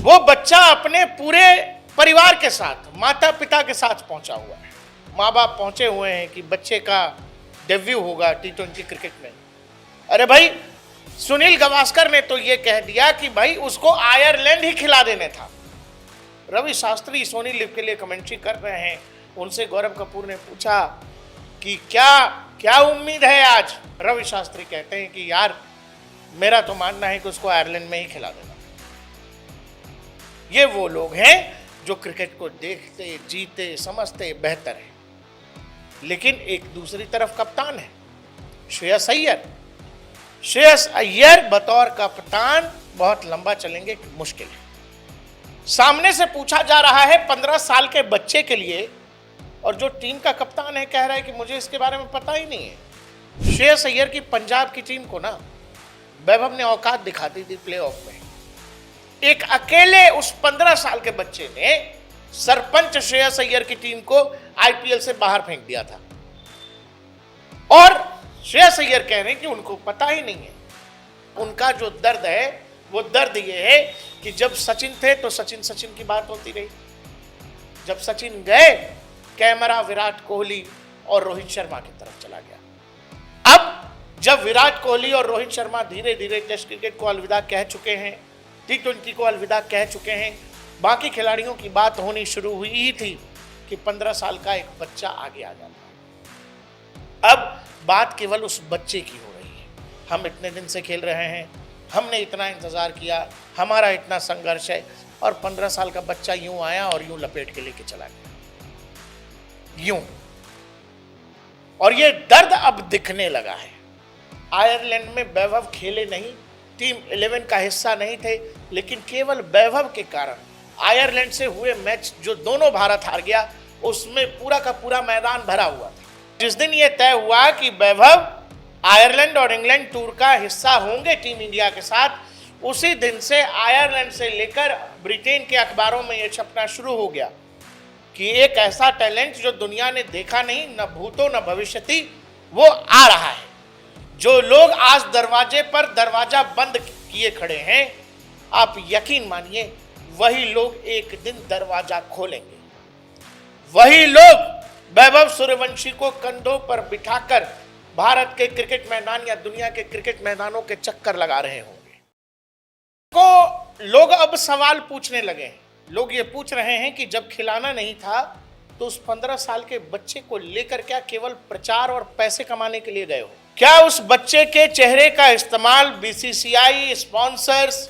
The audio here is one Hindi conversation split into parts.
वो बच्चा अपने पूरे परिवार के साथ, माता पिता के साथ पहुंचा हुआ है। माँ बाप पहुंचे हुए हैं कि बच्चे का डेब्यू होगा T20 क्रिकेट में। अरे भाई, सुनील गावस्कर ने तो ये कह दिया कि भाई उसको आयरलैंड ही खिला देने था। रवि शास्त्री सोनी लिव के लिए कमेंट्री कर रहे हैं। उनसे गौरव कपूर ने पूछा कि क्या उम्मीद है आज। रवि शास्त्री कहते हैं कि यार मेरा तो मानना है कि उसको आयरलैंड में ही खिला देना। ये वो लोग हैं जो क्रिकेट को देखते, जीते, समझते बेहतर है। लेकिन एक दूसरी तरफ कप्तान है श्रेयस अय्यर। श्रेयस अय्यर बतौर कप्तान बहुत लंबा चलेंगे मुश्किल है। सामने से पूछा जा रहा है 15 साल के बच्चे के लिए, और जो टीम का कप्तान है कह रहा है कि मुझे इसके बारे में पता ही नहीं है। श्रेयस अय्यर की पंजाब की टीम को ना वैभव ने औकात दिखा दी थी प्लेऑफ में। एक अकेले उस 15 साल के बच्चे ने सरपंच श्रेयस अय्यर की टीम को आईपीएल से बाहर फेंक दिया था। और श्रेयस अय्यर कह रहे हैं कि उनको पता ही नहीं है। उनका जो दर्द है वो दर्द ये है कि जब सचिन थे तो सचिन की बात होती रही, जब सचिन गए कैमरा विराट कोहली और रोहित शर्मा की तरफ चला गया। अब जब विराट कोहली और रोहित शर्मा धीरे धीरे टेस्ट क्रिकेट को अलविदा कह चुके हैं, T20 को अलविदा कह चुके हैं, बाकी खिलाड़ियों की बात होनी शुरू हुई ही थी कि 15 साल का एक बच्चा आगे आ जाता है। अब बात केवल उस बच्चे की हो रही है। हम इतने दिन से खेल रहे हैं, हमने इतना इंतजार किया, हमारा इतना संघर्ष है, और 15 साल का बच्चा यूं आया और यूं लपेट के लेके चला गया, यूं। और ये दर्द अब दिखने लगा है। आयरलैंड में वैभव खेले नहीं, टीम 11 का हिस्सा नहीं थे, लेकिन केवल वैभव के कारण आयरलैंड से हुए मैच जो दोनों भारत हार गया, उसमें पूरा का पूरा मैदान भरा हुआ था। जिस दिन यह तय हुआ कि वैभव आयरलैंड और इंग्लैंड टूर का हिस्सा होंगे टीम इंडिया के साथ, उसी दिन से आयरलैंड से लेकर ब्रिटेन के अखबारों में यह छपना शुरू हो गया कि एक ऐसा टैलेंट जो दुनिया ने देखा नहीं, न भूतो न भविष्यति, वो आ रहा है। जो लोग आज दरवाजे पर दरवाजा बंद किए खड़े हैं, आप यकीन मानिए वही लोग एक दिन दरवाजा खोलेंगे। वही लोग वैभव सूर्यवंशी को कंधों पर बिठाकर भारत के क्रिकेट मैदान या दुनिया के क्रिकेट मैदानों के चक्कर लगा रहे होंगे। को लोग अब सवाल पूछने लगे हैं। लोग ये पूछ रहे हैं कि जब खिलाना नहीं था तो उस 15 साल के बच्चे को लेकर क्या केवल प्रचार और पैसे कमाने के लिए गए हो? क्या उस बच्चे के चेहरे का इस्तेमाल बीसीसीआई, स्पॉन्सर्स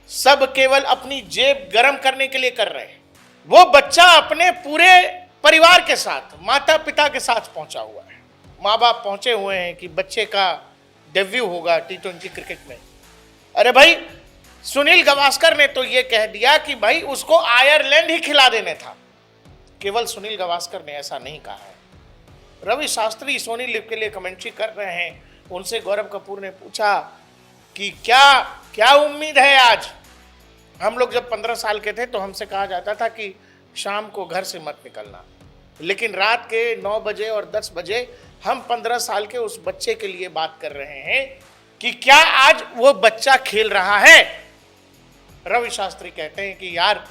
सब केवल अपनी जेब गर्म करने के लिए कर रहे हैं? वो बच्चा अपने पूरे परिवार के साथ, माता पिता के साथ पहुंचा हुआ है। माँ बाप पहुंचे हुए हैं कि बच्चे का डेब्यू होगा T20 क्रिकेट में। अरे भाई, सुनील गावस्कर ने तो ये कह दिया कि भाई उसको आयरलैंड ही खिला देने था। केवल सुनील गावस्कर ने ऐसा नहीं कहा है। रवि शास्त्री सोनी लिव के लिए कमेंट्री कर रहे हैं। उनसे गौरव कपूर ने पूछा कि क्या उम्मीद है आज। हम लोग जब 15 साल के थे तो हमसे कहा जाता था कि शाम को घर से मत निकलना, लेकिन रात के 9 बजे और 10 बजे हम 15 साल के उस बच्चे के लिए बात कर रहे हैं कि क्या आज वो बच्चा खेल रहा है। रवि शास्त्री कहते हैं कि यार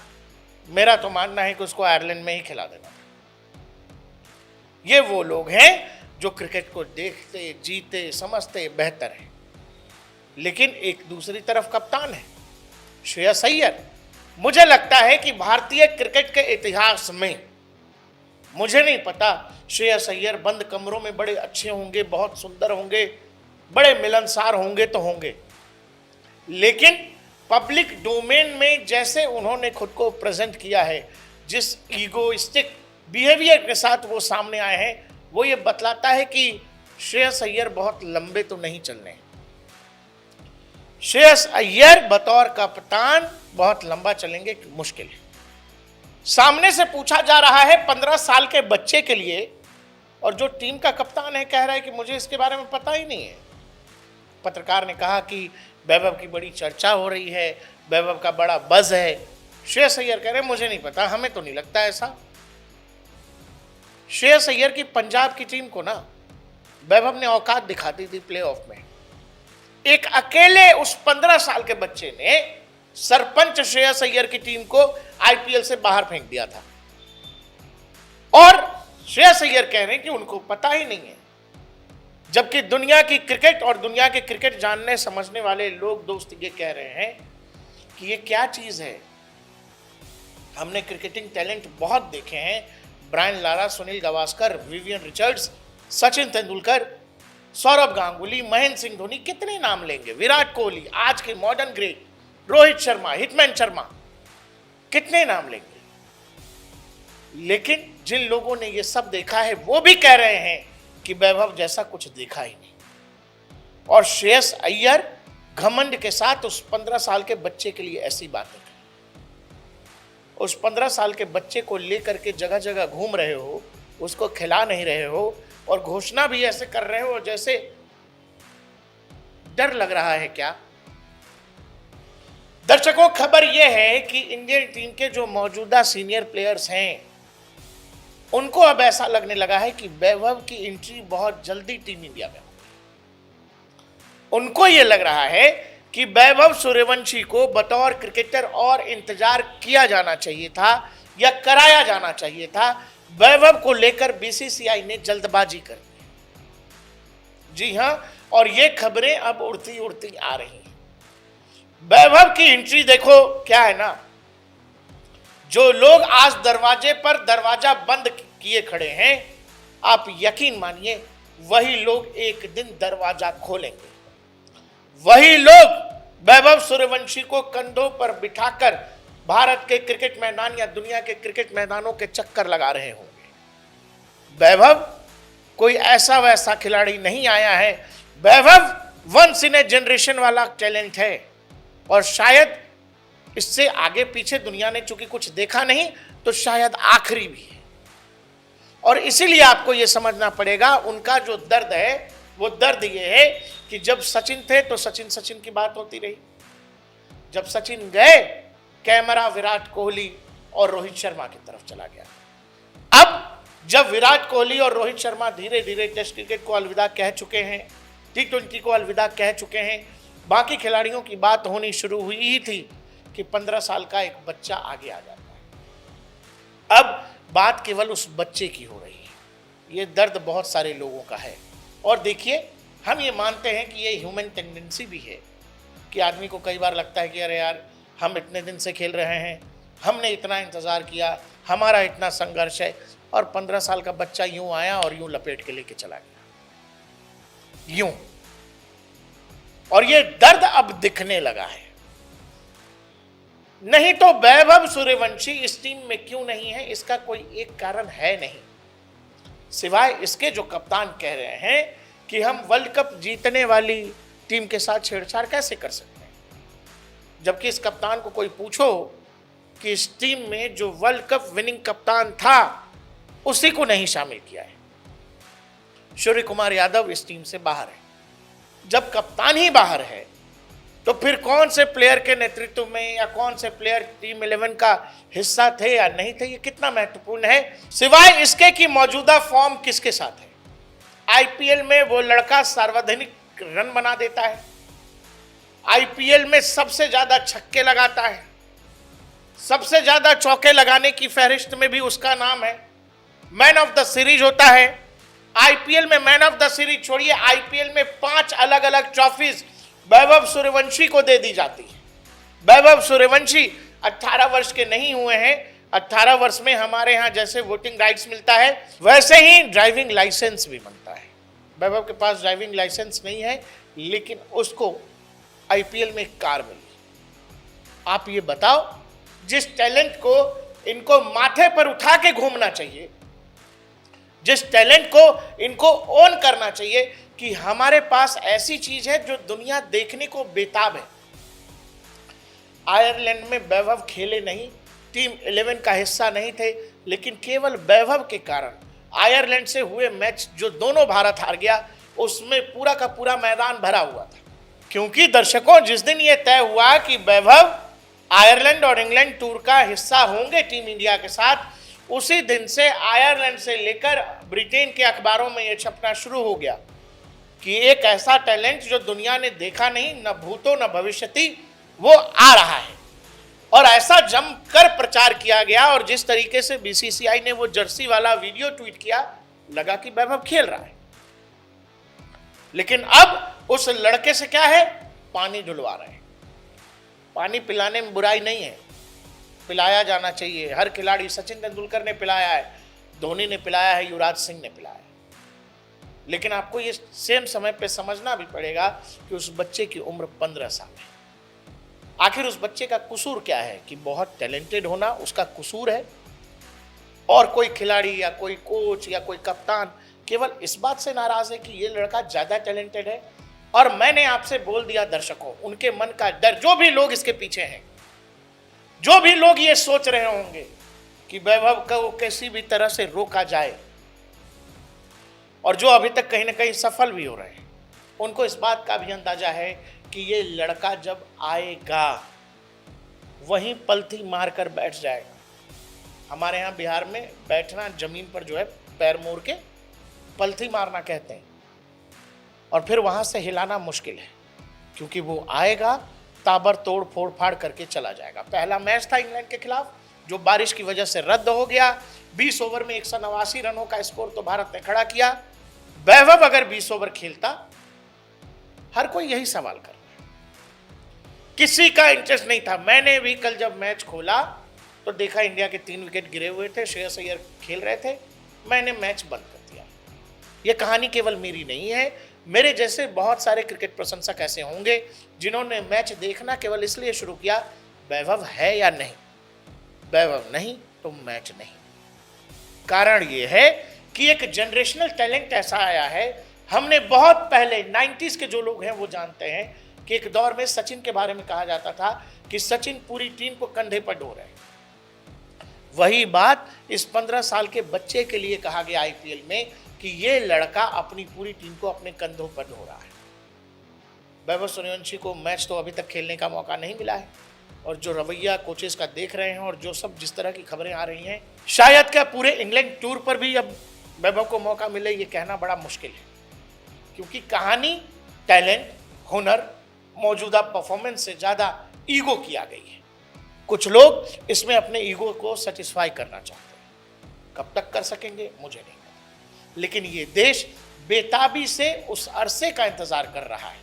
मेरा तो मानना है कि उसको आयरलैंड में ही खिला देना। ये वो लोग हैं जो क्रिकेट को देखते, जीते, समझते बेहतर है। लेकिन एक दूसरी तरफ कप्तान है श्रेयस अय्यर। मुझे लगता है कि भारतीय क्रिकेट के इतिहास में, मुझे नहीं पता, श्रेयस अय्यर बंद कमरों में बड़े अच्छे होंगे, बहुत सुंदर होंगे, बड़े मिलनसार होंगे तो होंगे, लेकिन पब्लिक डोमेन में जैसे उन्होंने खुद को प्रेजेंट किया है, जिस ईगोइस्टिक बिहेवियर के साथ वो सामने आए हैं, वो ये बतलाता है कि श्रेयस अय्यर बहुत लंबे तो नहीं चलने। श्रेयस अय्यर बतौर कप्तान बहुत लंबा चलेंगे मुश्किल है। सामने से पूछा जा रहा है 15 साल के बच्चे के लिए, और जो टीम का कप्तान है कह रहा है कि मुझे इसके बारे में पता ही नहीं है। पत्रकार ने कहा कि वैभव की बड़ी चर्चा हो रही है, वैभव का बड़ा बज़ है। श्रेयस अय्यर कह रहे हैं मुझे नहीं पता, हमें तो नहीं लगता ऐसा। श्रेयस अय्यर की पंजाब की टीम को ना वैभव ने औकात दिखा दी थी प्लेऑफ में। एक अकेले उस 15 साल के बच्चे ने सरपंच श्रेयस अय्यर की टीम को आईपीएल से बाहर फेंक दिया था। और श्रेयस अय्यर कह रहे हैं कि उनको पता ही नहीं है, जबकि दुनिया की क्रिकेट और दुनिया के क्रिकेट जानने समझने वाले लोग दोस्त ये कह रहे हैं कि ये क्या चीज है। हमने क्रिकेटिंग टैलेंट बहुत देखे हैं, Brian Lara, Sunil Gavaskar, Vivian Richards, Sachin Tendulkar, Sourav Ganguly, Mahendra Singh Dhoni, कितने नाम लेंगे, विराट कोहली, आज के modern great, Rohit Sharma, hitman Sharma, कितने नाम लेंगे। लेकिन जिन लोगों ने ये सब देखा है वो भी कह रहे हैं कि वैभव जैसा कुछ देखा ही नहीं। और श्रेयस अय्यर घमंड के साथ उस 15 साल के बच्चे के लिए ऐसी बातें करें। उस 15 साल के बच्चे को लेकर के जगह जगह घूम रहे हो, उसको खिला नहीं रहे हो और घोषणा भी ऐसे कर रहे हो जैसे डर लग रहा है क्या। दर्शकों, खबर यह है कि इंडियन टीम के जो मौजूदा सीनियर प्लेयर्स हैं उनको अब ऐसा लगने लगा है कि वैभव की एंट्री बहुत जल्दी टीम इंडिया में होगी। उनको यह लग रहा है कि वैभव सूर्यवंशी को बतौर क्रिकेटर और इंतजार किया जाना चाहिए था या कराया जाना चाहिए था। वैभव को लेकर बीसीसीआई ने जल्दबाजी कर दी। जी हां, और ये खबरें अब उड़ती उड़ती आ रही हैं। वैभव की एंट्री देखो क्या है ना, जो लोग आज दरवाजे पर दरवाजा बंद किए खड़े हैं, आप यकीन मानिए वही लोग एक दिन दरवाजा खोलेंगे। वही लोग वैभव सूर्यवंशी को कंधों पर बिठाकर भारत के क्रिकेट मैदान या दुनिया के क्रिकेट मैदानों के चक्कर लगा रहे होंगे। वैभव कोई ऐसा वैसा खिलाड़ी नहीं आया है। वैभव वंस इन ए जनरेशन वाला टैलेंट है और शायद इससे आगे पीछे दुनिया ने चूंकि कुछ देखा नहीं तो शायद आखिरी भी है। और इसीलिए आपको यह समझना पड़ेगा उनका जो दर्द है वो दर्द ये है कि जब सचिन थे तो सचिन की बात होती रही, जब सचिन गए कैमरा विराट कोहली और रोहित शर्मा की तरफ चला गया। अब जब विराट कोहली और रोहित शर्मा धीरे धीरे टेस्ट क्रिकेट को अलविदा कह चुके हैं, T20 को अलविदा कह चुके हैं, बाकी खिलाड़ियों की बात होनी शुरू हुई ही थी कि 15 साल का एक बच्चा आगे आ जाता है। अब बात केवल उस बच्चे की हो रही है। ये दर्द बहुत सारे लोगों का है। और देखिए, हम ये मानते हैं कि ये ह्यूमन टेंडेंसी भी है कि आदमी को कई बार लगता है कि अरे यार, हम इतने दिन से खेल रहे हैं, हमने इतना इंतज़ार किया, हमारा इतना संघर्ष है, और 15 साल का बच्चा यूं आया और यूं लपेट के लेके चला गया, यूं। और ये दर्द अब दिखने लगा है। नहीं तो वैभव सूर्यवंशी इस टीम में क्यों नहीं है, इसका कोई एक कारण है नहीं, सिवाय इसके जो कप्तान कह रहे हैं कि हम वर्ल्ड कप जीतने वाली टीम के साथ छेड़छाड़ कैसे कर सकते हैं। जबकि इस कप्तान को कोई पूछो कि इस टीम में जो वर्ल्ड कप विनिंग कप्तान था उसी को नहीं शामिल किया है। सूर्य कुमार यादव इस टीम से बाहर है। जब कप्तान ही बाहर है तो फिर कौन से प्लेयर के नेतृत्व में या कौन से प्लेयर टीम 11 का हिस्सा थे या नहीं थे, ये कितना महत्वपूर्ण है, सिवाय इसके कि मौजूदा फॉर्म किसके साथ है। आईपीएल में वो लड़का सार्वजनिक रन बना देता है, आईपीएल में सबसे ज्यादा छक्के लगाता है, सबसे ज्यादा चौके लगाने की फहरिस्त में भी उसका नाम है, मैन ऑफ द सीरीज होता है। आईपीएल में मैन ऑफ द सीरीज छोड़िए, आईपीएल में 5 अलग अलग ट्रॉफीज वैभव सूर्यवंशी को दे दी जाती है। वैभव सूर्यवंशी 18 वर्ष के नहीं हुए हैं। 18 वर्ष में हमारे यहाँ जैसे वोटिंग राइट्स मिलता है वैसे ही ड्राइविंग लाइसेंस भी बनता है। वैभव के पास ड्राइविंग लाइसेंस नहीं है, लेकिन उसको आईपीएल में एक कार मिली। आप ये बताओ, जिस टैलेंट को इनको माथे पर उठा के घूमना चाहिए, जिस टैलेंट को इनको ओन करना चाहिए कि हमारे पास ऐसी चीज है जो दुनिया देखने को बेताब है। आयरलैंड में वैभव खेले नहीं, टीम 11 का हिस्सा नहीं थे, लेकिन केवल वैभव के कारण आयरलैंड से हुए मैच जो दोनों भारत हार गया, उसमें पूरा का पूरा मैदान भरा हुआ था। क्योंकि दर्शकों, जिस दिन यह तय हुआ कि वैभव आयरलैंड और इंग्लैंड टूर का हिस्सा होंगे टीम इंडिया के साथ, उसी दिन से आयरलैंड से लेकर ब्रिटेन के अखबारों में यह छपना शुरू हो गया कि एक ऐसा टैलेंट जो दुनिया ने देखा नहीं, न भूतो न भविष्यति, वो आ रहा है। और ऐसा जमकर प्रचार किया गया, और जिस तरीके से बीसीसीआई ने वो जर्सी वाला वीडियो ट्वीट किया, लगा कि वैभव खेल रहा है। लेकिन अब उस लड़के से क्या है, पानी ढुलवा रहे हैं। पानी पिलाने में बुराई नहीं है, पिलाया जाना चाहिए। हर खिलाड़ी, सचिन तेंदुलकर ने पिलाया है, धोनी ने पिलाया है, युवराज सिंह ने पिलाया है। लेकिन आपको ये सेम समय पे समझना भी पड़ेगा कि उस बच्चे की उम्र 15 साल है। आखिर उस बच्चे का कसूर क्या है? कि बहुत टैलेंटेड होना उसका कसूर है, और कोई खिलाड़ी या कोई कोच या कोई कप्तान केवल इस बात से नाराज है कि ये लड़का ज्यादा टैलेंटेड है। और मैंने आपसे बोल दिया दर्शकों, उनके मन का डर, जो भी लोग इसके पीछे हैं, जो भी लोग ये सोच रहे होंगे कि वैभव को किसी भी तरह से रोका जाए, और जो अभी तक कहीं ना कहीं सफल भी हो रहे हैं, उनको इस बात का भी अंदाजा है कि ये लड़का जब आएगा वहीं पलथी मारकर बैठ जाएगा। हमारे यहाँ बिहार में बैठना, जमीन पर जो है पैर मोड़ के पलथी मारना कहते हैं, और फिर वहां से हिलाना मुश्किल है, क्योंकि वो आएगा ताबड़तोड़ फोड़ फाड़ करके चला जाएगा। पहला मैच था इंग्लैंड के खिलाफ, जो बारिश की वजह से रद्द हो गया। 20 ओवर में 189 रनों का स्कोर तो भारत ने खड़ा किया। वैभव अगर 20 ओवर खेलता, हर कोई यही सवाल कर रहा है, किसी का इंटरेस्ट नहीं था। मैंने भी कल जब मैच खोला तो देखा इंडिया के 3 विकेट गिरे हुए थे, श्रेयस अय्यर खेल रहे थे, मैंने मैच बंद कर दिया। यह कहानी केवल मेरी नहीं है, मेरे जैसे बहुत सारे क्रिकेट प्रशंसक ऐसे होंगे जिन्होंने मैच देखना केवल इसलिए शुरू किया, वैभव है या नहीं, वैभव नहीं तो मैच नहीं। कारण यह है कि एक जनरेशनल टैलेंट ऐसा आया है। हमने बहुत पहले 90s के जो लोग हैं वो जानते हैं कि एक दौर में सचिन के बारे में कहा जाता था कि सचिन पूरी टीम को कंधे पर ढो रहे हैं। वही बात इस 15 साल के बच्चे के लिए कहा गया आईपीएल में कि ये लड़का अपनी पूरी टीम को अपने कंधों पर ढो रहा है। वैभव सूर्यवंशी को मैच तो अभी तक खेलने का मौका नहीं मिला है, और जो रवैया कोचेस का देख रहे हैं और जो सब जिस तरह की खबरें आ रही हैं, शायद क्या पूरे इंग्लैंड टूर पर भी अब वैभव को मौका मिले, ये कहना बड़ा मुश्किल है। क्योंकि कहानी टैलेंट, हुनर, मौजूदा परफॉर्मेंस से ज़्यादा ईगो की आ गई है। कुछ लोग इसमें अपने ईगो को सेटिस्फाई करना चाहते हैं। कब तक कर सकेंगे मुझे नहीं पता, लेकिन ये देश बेताबी से उस अरसे का इंतजार कर रहा है,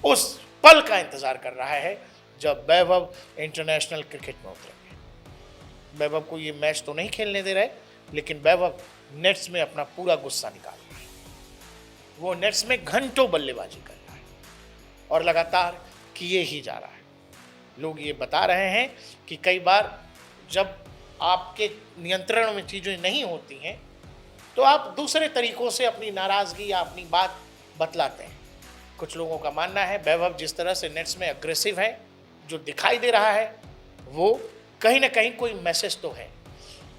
उस पल का इंतजार कर रहा है जब वैभव इंटरनेशनल क्रिकेट में उतरेंगे। वैभव को ये मैच तो नहीं खेलने दे रहे, लेकिन वैभव नेट्स में अपना पूरा गुस्सा निकाल रहा है। वो नेट्स में घंटों बल्लेबाजी कर रहा है और लगातार किए ही जा रहा है। लोग ये बता रहे हैं कि कई बार जब आपके नियंत्रण में चीज़ें नहीं होती हैं तो आप दूसरे तरीकों से अपनी नाराज़गी या अपनी बात बतलाते हैं। कुछ लोगों का मानना है वैभव जिस तरह से नेट्स में अग्रेसिव है, जो दिखाई दे रहा है, वो कहीं ना कहीं कोई मैसेज तो है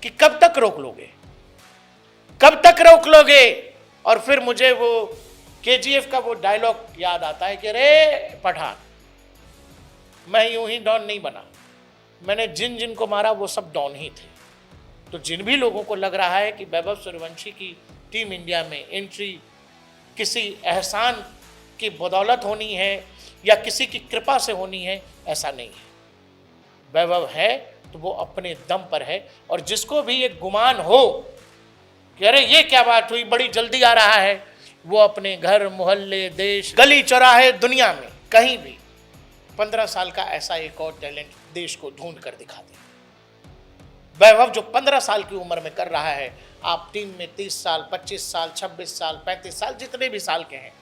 कि कब तक रोक लोगे, कब तक रोक लोगे। और फिर मुझे वो केजीएफ का वो डायलॉग याद आता है कि अरे पठान, मैं यूं ही डॉन नहीं बना, मैंने जिन जिन को मारा वो सब डॉन ही थे। तो जिन भी लोगों को लग रहा है कि वैभव सूर्यवंशी की टीम इंडिया में एंट्री किसी एहसान की बदौलत होनी है या किसी की कृपा से होनी है, ऐसा नहीं है। वैभव है तो वो अपने दम पर है, और जिसको भी ये गुमान हो कि अरे ये क्या बात हुई, बड़ी जल्दी आ रहा है, वो अपने घर, मोहल्ले, देश, गली चौराहे, दुनिया में कहीं भी 15 साल का ऐसा एक और टैलेंट देश को ढूंढ कर दिखा दे। वैभव जो 15 साल की उम्र में कर रहा है, आप टीम में 30 साल, 25 साल, 26 साल, 35 साल, जितने भी साल के हैं,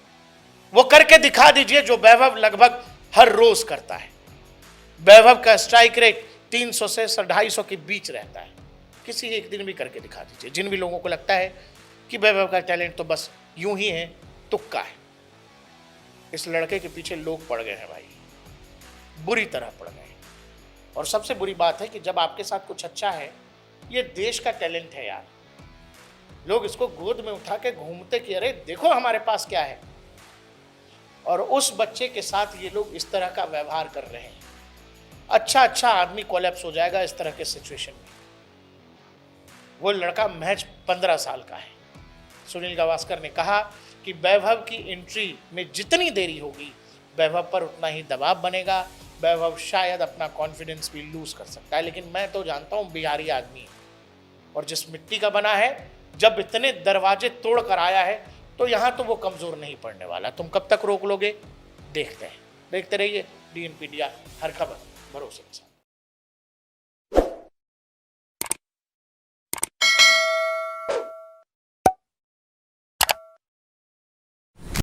वो करके दिखा दीजिए जो वैभव लगभग हर रोज करता है। वैभव का स्ट्राइक रेट 300 से 250 के बीच रहता है। किसी एक दिन भी करके दिखा दीजिए। जिन भी लोगों को लगता है कि वैभव का टैलेंट तो बस यूं ही है, तुक्का है, इस लड़के के पीछे लोग पड़ गए हैं भाई, बुरी तरह पड़ गए हैं। और सबसे बुरी बात है कि जब आपके साथ कुछ अच्छा है, ये देश का टैलेंट है यार, लोग इसको गोद में उठा के घूमते कि अरे देखो हमारे पास क्या है, और उस बच्चे के साथ ये लोग इस तरह का व्यवहार कर रहे हैं। अच्छा आदमी कोलैप्स हो जाएगा इस तरह के सिचुएशन में। वो लड़का महज 15 साल का है। सुनील गावस्कर ने कहा कि वैभव की एंट्री में जितनी देरी होगी, वैभव पर उतना ही दबाव बनेगा, वैभव शायद अपना कॉन्फिडेंस भी लूज कर सकता है, लेकिन मैं तो जानता हूं बिहारी आदमी है और जिस मिट्टी का बना है, जब इतने दरवाजे तोड़ कर आया है तो यहां तो वो कमजोर नहीं पड़ने वाला। तुम कब तक रोक लोगे, देखते हैं। देखते रहिए DNP इंडिया, हर खबर भरोसे के साथ।